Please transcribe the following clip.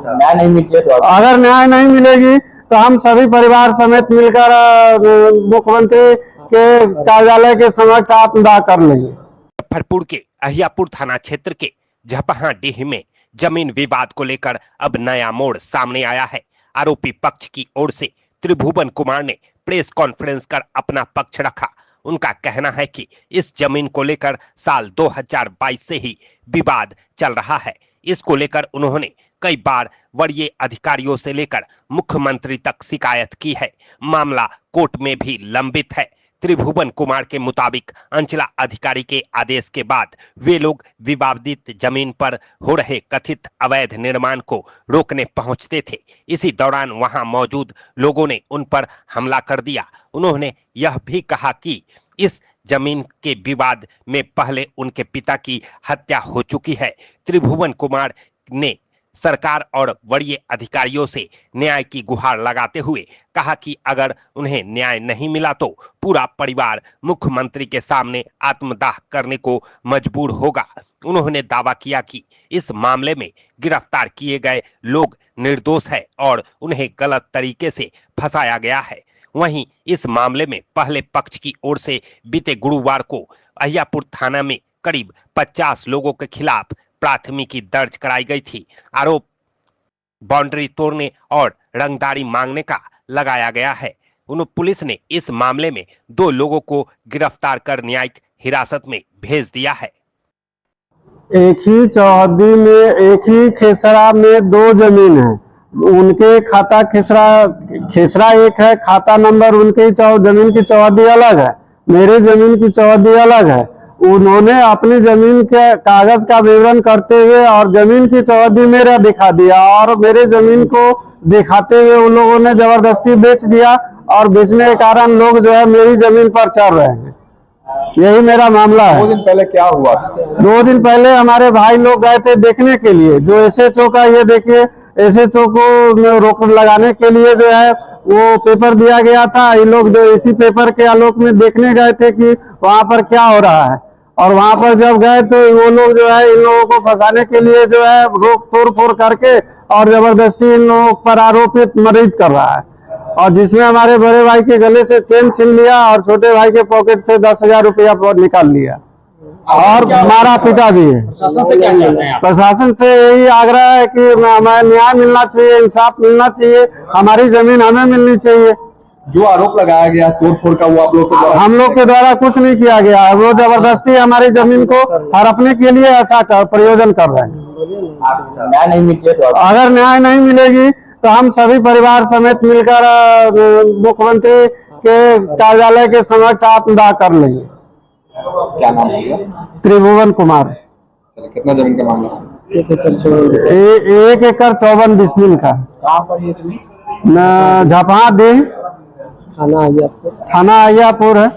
न्याय नहीं मिलती है तो अगर न्याय नहीं मिलेगी तो हम सभी परिवार समेत मिलकर मुख्यमंत्री के कार्यालय के समक्ष आत्मदाह कर लेंगे। मुजफ्फरपुर के अहियापुर थाना क्षेत्र के झपहाडीह में जमीन विवाद को लेकर अब नया मोड़ सामने आया है। आरोपी पक्ष की ओर से त्रिभुवन कुमार ने प्रेस कॉन्फ्रेंस कर अपना पक्ष रखा। उनका कहना है कि इस जमीन को लेकर साल 2022 से ही विवाद चल रहा है। इसको लेकर उन्होंने कई बार वरीय अधिकारियों से लेकर मुख्यमंत्री तक शिकायत की है। मामला कोर्ट में भी लंबित है। त्रिभुवन कुमार के मुताबिक अंचला अधिकारी के आदेश के बाद वे लोग विवादित जमीन पर हो रहे कथित अवैध निर्माण को रोकने पहुंचते थे। इसी दौरान वहां मौजूद लोगों ने उन पर हमला कर दिया। उन्होंने यह भी कहा कि इस जमीन के विवाद में पहले उनके पिता की हत्या हो चुकी है। त्रिभुवन कुमार ने सरकार और वरीय अधिकारियों से न्याय की गुहार लगाते हुए कहा कि अगर उन्हें न्याय नहीं मिला तो पूरा परिवार मुख्यमंत्री के सामने आत्मदाह करने को मजबूर होगा। उन्होंने दावा किया कि इस मामले में गिरफ्तार किए गए लोग निर्दोष है और उन्हें गलत तरीके से फंसाया गया है। वहीं इस मामले में पहले पक्ष की ओर से बीते गुरुवार को अहियापुर थाना में करीब 50 लोगों के खिलाफ प्राथमिकी दर्ज कराई गई थी। आरोप बाउंड्री तोड़ने और रंगदारी मांगने का लगाया गया है। पुलिस ने इस मामले में 2 लोगों को गिरफ्तार कर न्यायिक हिरासत में भेज दिया है। एक ही चौहद्दी में एक ही खेसरा में 2 जमीन है। उनके खाता खेसरा एक है, खाता नंबर उनके जमीन की चौहद्दी अलग है, मेरी जमीन की चौहद्दी अलग है। उन्होंने अपनी जमीन के कागज का विवरण करते हुए और जमीन की चौहद्दी मेरा दिखा दिया और मेरे जमीन को दिखाते हुए उन लोगों ने जबरदस्ती बेच दिया और बेचने के कारण लोग जो है मेरी जमीन पर चढ़ रहे हैं। यही मेरा मामला है। 2 दिन पहले क्या हुआ? 2 दिन पहले हमारे भाई लोग गए थे देखने के लिए। जो एसएचओ का ये देखिए, एसएचओ को रोक लगाने के लिए जो है वो पेपर दिया गया था। ये लोग जो इसी पेपर के आलोक में देखने गए थे कि वहां पर क्या हो रहा है, और वहां पर जब गए तो वो लोग जो है इन लोगों को फंसाने के लिए जो है रोक तोड़ फोड़ करके और जबरदस्ती इन लोगों पर आरोपित मरीज कर रहा है। और जिसमें हमारे बड़े भाई के गले से चेन छीन लिया और छोटे भाई के पॉकेट से 10,000 रुपया निकाल लिया और मारा पीटा भी है। प्रशासन से क्या चाहते हैं आप? प्रशासन से यही आग्रह है कि हमें न्याय मिलना चाहिए, इंसाफ मिलना चाहिए, हमारी जमीन हमें मिलनी चाहिए। जो आरोप लगाया गया तोड़ फोड़ का, वो आप लोग के द्वारा? हम लोग के द्वारा कुछ नहीं किया गया है। वो जबरदस्ती हमारी जमीन को हड़पने के लिए ऐसा प्रयोजन कर रहे हैं। न्याय नहीं मिलती है तो अगर न्याय नहीं मिलेगी तो हम सभी परिवार समेत मिलकर मुख्यमंत्री के कार्यालय के समक्ष आत्मदाह कर लेंगे। क्या नाम है? त्रिभुवन कुमार। कितना जमीन का मामला? 1 एकड़ 54 डिसमिल का। कहाँ पर ये जमीन? झपहाडीह थाना अहियापुर है।